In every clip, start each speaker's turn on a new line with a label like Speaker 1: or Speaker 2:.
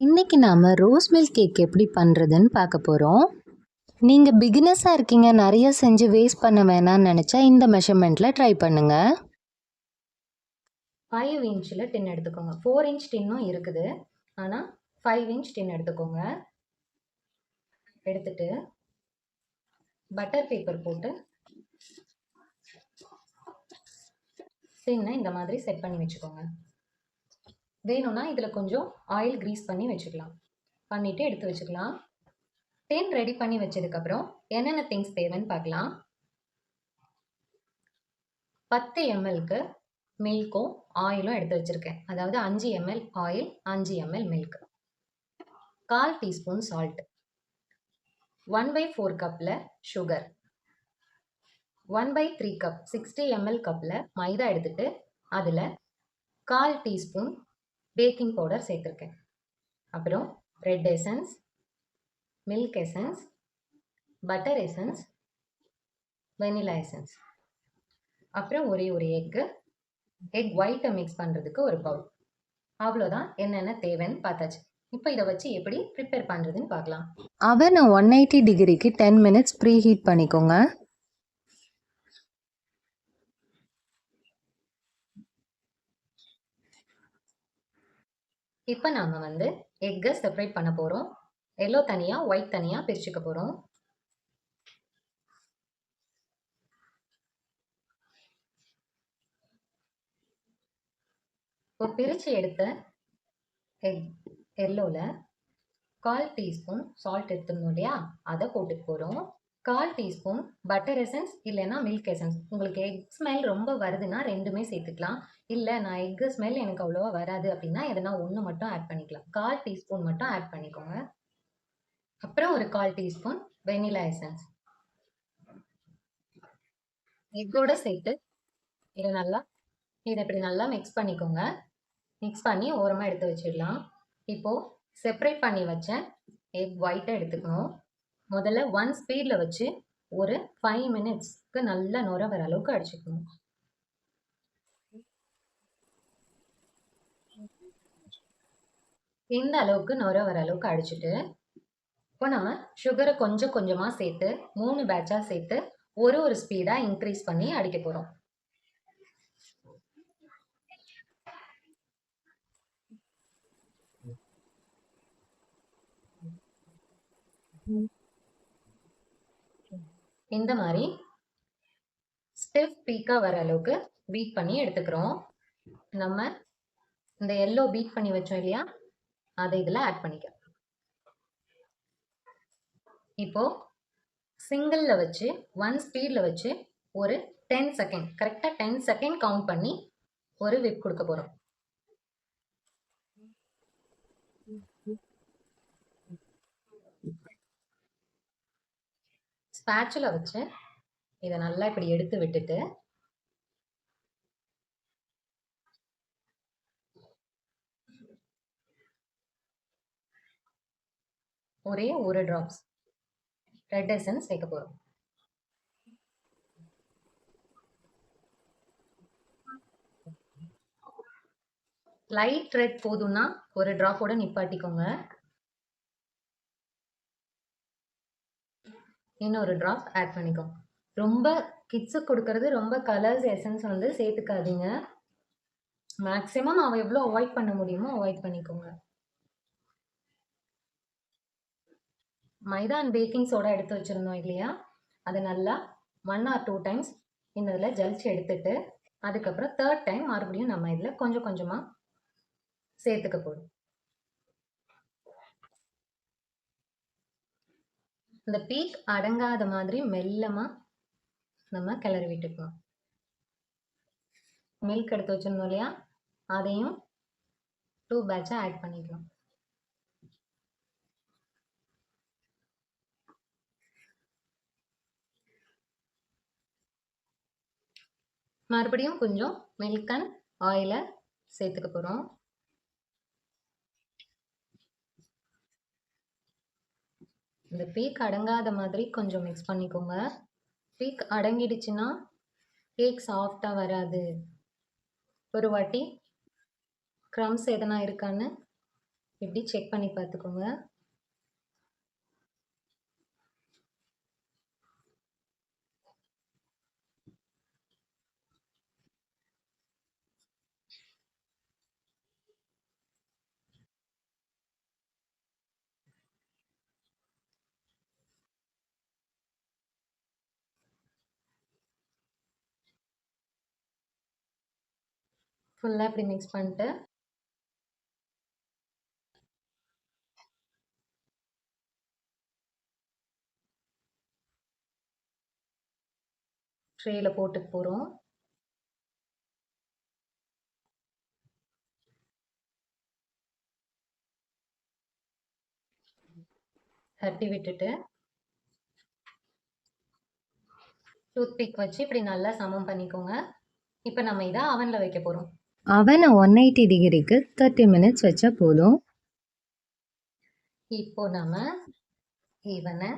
Speaker 1: இன்னைக்கு நாம rose milk cake எப்படி பண்றதுன்னு பார்க்க போறோம். நீங்க பிகினர்ஸா இருக்கீங்க, நிறைய செஞ்சு வேஸ்ட் பண்ண வேணாம்னு நினைச்சா இந்த மெஷர்மெண்ட்ல ட்ரை பண்ணுங்க.
Speaker 2: 5 இன்ச்சில் டின் எடுத்துக்கோங்க. 4 இன்ச் டின்னும் இருக்குது, ஆனால் 5 இன்ச் டின் எடுத்துக்கோங்க. எடுத்துட்டு பட்டர் பேப்பர் போட்டு டின்னை இந்த மாதிரி செட் பண்ணி வச்சுக்கோங்க. வேணும்னா இதில் கொஞ்சம் ஆயில் க்ரீஸ் பண்ணி வச்சுக்கலாம். பண்ணிவிட்டு எடுத்து வச்சுக்கலாம். டின் ரெடி பண்ணி வச்சதுக்கப்புறம் என்னென்ன திங்ஸ் தேவைன்னு பார்க்கலாம். 10 mlக்கு மில்க்கும் ஆயிலும் எடுத்து வச்சுருக்கேன். அதாவது 5 ml oil, 5 ml milk, 1/4 teaspoon salt, 1/4 கப்பில் சுகர், 1/3 கப் 60 ml கப்பில் மைதா எடுத்துட்டு அதில் 1/4 டீஸ்பூன் பேக்கிங் பவுடர் சேர்த்துருக்கேன். அப்புறம் red essence, milk essence, butter essence, vanilla essence, அப்புறம் ஒரே ஒரு எக் ஒயிட்டை மிக்ஸ் பண்ணுறதுக்கு ஒரு பவுல். அவ்வளோதான். என்னென்ன தேவைன்னு பார்த்தாச்சு. இப்போ இதை வச்சு எப்படி ப்ரிப்பேர் பண்ணுறதுன்னு பார்க்கலாம்.
Speaker 1: அவனை 180 டிகிரிக்கு 10 மினிட்ஸ் ப்ரீ ஹீட் பண்ணிக்கோங்க.
Speaker 2: இப்போ நாம் எக்கை செப்பரேட் பண்ண போகிறோம். எல்லோ தனியாக, ஒயிட் தனியாக பிரிச்சுக்க போகிறோம். இப்போ பிரித்து எடுத்த எக் எல்லோவில் 1/4 டீஸ்பூன் சால்ட் எடுத்துக்கணும் இல்லையா, அதை போட்டுக்க போகிறோம். 1/4 டீஸ்பூன் பட்டர் எசன்ஸ் இல்லைன்னா மில்க் எசன்ஸ். உங்களுக்கு எக் ஸ்மெல் ரொம்ப வருதுன்னா ரெண்டுமே சேர்த்துக்கலாம். இல்லை நான் எக்கு ஸ்மெல் எனக்கு அவ்வளோவா வராது அப்படின்னா எதனா ஒன்று மட்டும் ஆட் பண்ணிக்கலாம். 1/4 டீஸ்பூன் மட்டும் ஆட் பண்ணிக்கோங்க. அப்புறம் ஒரு 1/4 டீஸ்பூன் வெனிலா எசன்ஸ் எக்கோட சேர்த்து இதை இப்படி நல்லா மிக்ஸ் பண்ணிக்கோங்க. மிக்ஸ் பண்ணி ஓரமாக எடுத்து வச்சிடலாம். இப்போது செப்பரேட் பண்ணி வச்ச எக் ஒயிட்டை எடுத்துக்கணும். முதல்ல 1 ஸ்பீடில் வச்சு ஒரு 5 மினிட்ஸ்க்கு நல்லா நுர வர அளவுக்கு அடிச்சுக்கணும். இந்த அளவுக்கு நுர வர அளவுக்கு அடிச்சுட்டு இப்போ நம்ம சுகரை கொஞ்சம் கொஞ்சமாக சேர்த்து 3 பேட்சாக சேர்த்து ஒரு ஸ்பீடாக இன்க்ரீஸ் பண்ணி அடிக்க போகிறோம். இந்த மாதிரி ஸ்டிஃப் பீக்காக வர அளவுக்கு பீட் பண்ணி எடுத்துக்கிறோம். நம்ம இந்த எல்லோ பீட் பண்ணி வச்சோம் இல்லையா, அதை இதில் ஆட் பண்ணிக்கலாம். இப்போ சிங்கிளில் வச்சு 1 ஸ்பீடில் வச்சு ஒரு 10 செகண்ட், கரெக்டாக 10 செகண்ட் கவுண்ட் பண்ணி ஒரு விப் கொடுக்க போகிறோம். ஸ்பேச்சுலா வச்சு இதை நல்லா இப்படி எடுத்து விட்டுட்டு ஒரே ஒரு ட்ராப்ஸ் ரெட் எசன்ஸ் சேர்க்க போகிறோம். லைட் ரெட் போதும்னா ஒரு ட்ராப்போட நிப்பாட்டிக்கோங்க. இன்னொரு ட்ராப் ஆட் பண்ணிக்கோங்க. ரொம்ப கிட்ஸுக்கு கொடுக்கறது ரொம்ப கலர்ஸ் எசன்ஸ் சேர்த்துக்காதீங்க. மேக்ஸிமம் அவள் எவ்வளோ அவாய்ட் பண்ண முடியுமோ அவாய்ட் பண்ணிக்கோங்க. மைதா அண்ட் பேக்கிங் சோடா எடுத்து வச்சுருந்தோம் இல்லையா, அதை நல்லா 1 or 2 டைம்ஸ் இந்த இதில் ஜலிச்சு எடுத்துட்டு அதுக்கப்புறம் 3rd டைம் மறுபடியும் நம்ம இதில் கொஞ்சம் கொஞ்சமாக சேர்த்துக்க போகிறோம். இந்த பீக் அடங்காத மாதிரி மெல்லமாக நம்ம கிளறி விட்டுக்கணும். மில்க் எடுத்து வச்சுருந்தோம் இல்லையா, அதையும் 2 பேட்சாக ஆட் பண்ணிக்கலாம். மறுபடியும் கொஞ்சம் மில்க் அண்ட் ஆயிலை சேர்த்துக்க போகிறோம். இந்த பீக் அடங்காத மாதிரி கொஞ்சம் மிக்ஸ் பண்ணிக்கோங்க. பீக் அடங்கிடுச்சுன்னா கேக் சாஃப்டாக வராது. ஒரு வாட்டி க்ரம்ஸ் எதனா இருக்கான்னு இப்படி செக் பண்ணி பார்த்துக்கோங்க. ஃபுல்லாக இப்படி மிக்ஸ் பண்ணிட்டு ட்ரேயில் போட்டுக்க போகிறோம். தட்டி விட்டுட்டு டூத்பிக் வச்சு இப்படி நல்லா சமம் பண்ணிக்கோங்க. இப்போ நம்ம இதை அவனில் வைக்க போகிறோம்.
Speaker 1: அவனை 180 டிகிரிக்கு 30 மினிட்ஸ் வச்சா போதும்.
Speaker 2: இப்போ நம்ம இவனை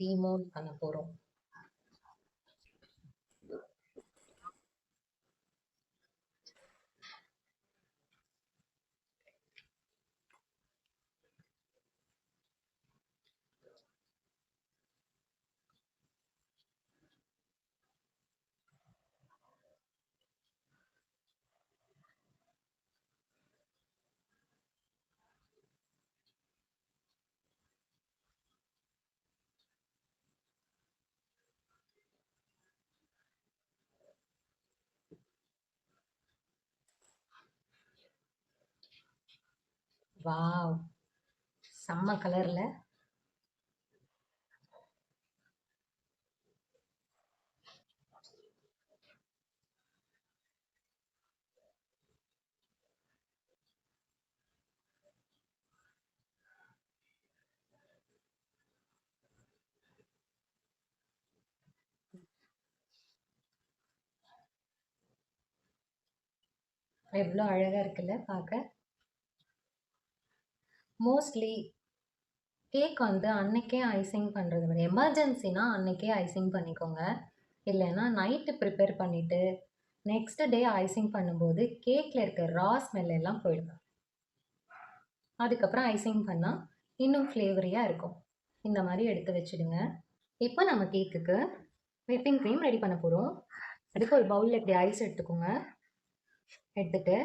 Speaker 2: டிமோட் பண்ண போகிறோம். வாவ், செம்ம கலரில் எவ்வளோ அழகாக இருக்குல்ல பார்க்க. மோஸ்ட்லி கேக் வந்து அன்னைக்கே ஐசிங் பண்ணுறது விட எமர்ஜென்சினா அன்னைக்கே ஐசிங் பண்ணிக்கோங்க. இல்லைன்னா நைட்டு ப்ரிப்பேர் பண்ணிவிட்டு நெக்ஸ்ட் டே ஐசிங் பண்ணும்போது கேக்கில் இருக்க ரா ஸ்மெல் எல்லாம் போயிடும். அதுக்கப்புறம் ஐசிங் பண்ணால் இன்னும் ஃப்ளேவரியாக இருக்கும். இந்த மாதிரி எடுத்து வச்சுடுங்க. இப்போ நம்ம கேக்குக்கு விப்பிங் க்ரீம் ரெடி பண்ண போகிறோம். அதுக்கு ஒரு பவுலில் இப்படி ஐஸ் எடுத்துக்கோங்க. எடுத்துட்டு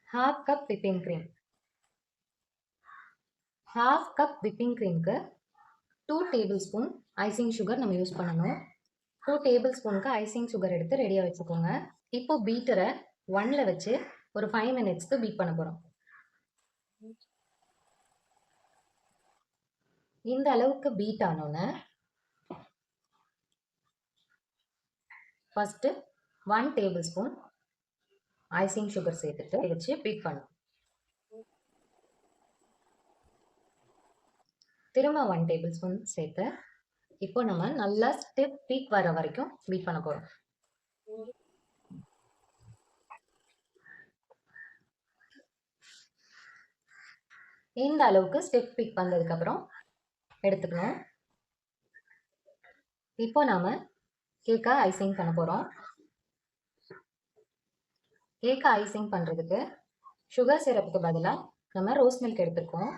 Speaker 2: half cup whipping cream, half cup whipping க்ரீமுக்கு 2 டேபிள் ஸ்பூன் ஐசிங் சுகர் நம்ம யூஸ் பண்ணணும். 2 டேபிள் ஸ்பூனுக்கு ஐசிங் சுகர் எடுத்து ரெடியாக வச்சுக்கோங்க. இப்போ பீட்டரை 1ல் வச்சு ஒரு 5 மினிட்ஸ்க்கு பீட் பண்ண போகிறோம். இந்த அளவுக்கு பீட் ஆனோன்னு first 1 tablespoon icing sugar சேர்த்துட்டு வச்சு பீட் பண்ணும். திரும்ப 1 டேபிள் ஸ்பூன் சேர்த்து இப்போ நம்ம நல்லா ஸ்டிப் பீக் வர வரைக்கும் பீட் பண்ண போகிறோம். இந்த அளவுக்கு ஸ்டிப் பீக் வந்ததுக்கப்புறம் எடுத்துக்கணும். இப்போ நாம கேக்கை ஐசிங் பண்ண போகிறோம். கேக்கை ஐசிங் பண்ணுறதுக்கு சுகர் சிரப்புக்கு பதிலாக நம்ம ரோஸ் மில்க் எடுத்துருக்கோம்.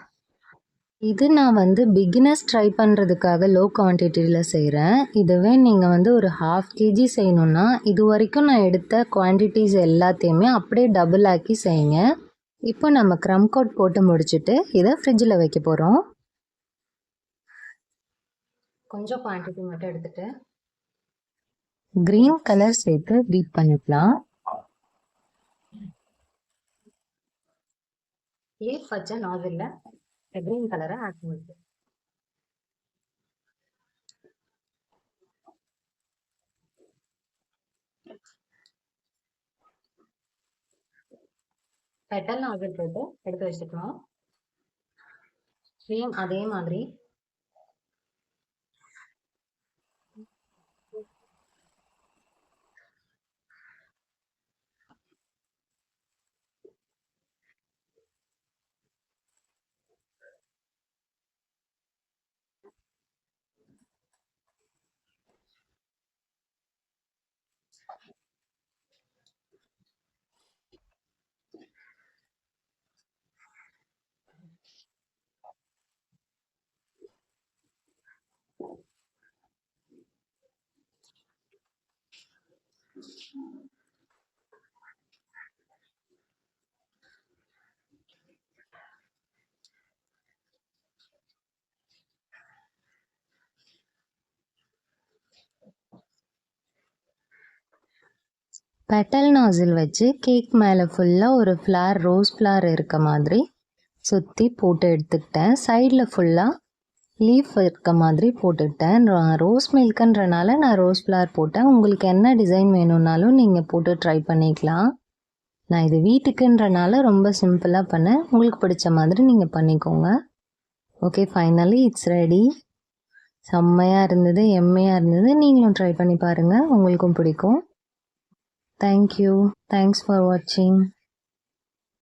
Speaker 1: இது நான் வந்து பிகினர்ஸ் ட்ரை பண்ணுறதுக்காக லோ குவான்டிட்டியில் செய்கிறேன். இதுவே நீங்கள் வந்து ஒரு 1/2 kg செய்யணுன்னா இது வரைக்கும் நான் எடுத்த குவான்டிட்டிஸ் எல்லாத்தையுமே அப்படியே டபுள் ஆக்கி செய்யுங்க. இப்போ நம்ம க்ரம் கோட் போட்டு முடிச்சுட்டு இதை ஃப்ரிட்ஜில் வைக்க போகிறோம்.
Speaker 2: கொஞ்சம் குவான்டிட்டி மட்டும் எடுத்துட்டு
Speaker 1: க்ரீன் கலர் சேர்த்து பீட் பண்ணிக்கலாம்.
Speaker 2: லீஃப் வச்ச நாசில்ல க்ரீன் கலரை ஆட் பண்ணிட்டு பெட்டல் நாசில் போட்டு எடுத்து வச்சுக்கணும். சேம் அதே மாதிரி
Speaker 1: பெட்டல் நாசில் வச்சு கேக் மேலே ஃபுல்லாக ஒரு ஃப்ளார் ரோஸ் ஃப்ளார் இருக்க மாதிரி சுற்றி போட்டு எடுத்துக்கிட்டேன். சைடில் ஃபுல்லாக லீஃப் இருக்க மாதிரி போட்டுக்கிட்டேன். ரோஸ் மில்க்குன்றனால நான் ரோஸ் ஃப்ளார் போட்டேன். உங்களுக்கு என்ன டிசைன் வேணும்னாலும் நீங்கள் போட்டு ட்ரை பண்ணிக்கலாம். நான் இது வீட்டுக்குன்றனால ரொம்ப சிம்பிளாக பண்ணேன். உங்களுக்கு பிடிச்ச மாதிரி நீங்கள் பண்ணிக்கோங்க. Okay, finally it's ready. செம்மையாக இருந்தது, எம்மையாக இருந்தது. நீங்களும் ட்ரை பண்ணி பாருங்கள், உங்களுக்கும் பிடிக்கும். தேங்க்யூ. தேங்க்ஸ் ஃபார் வாட்சிங்.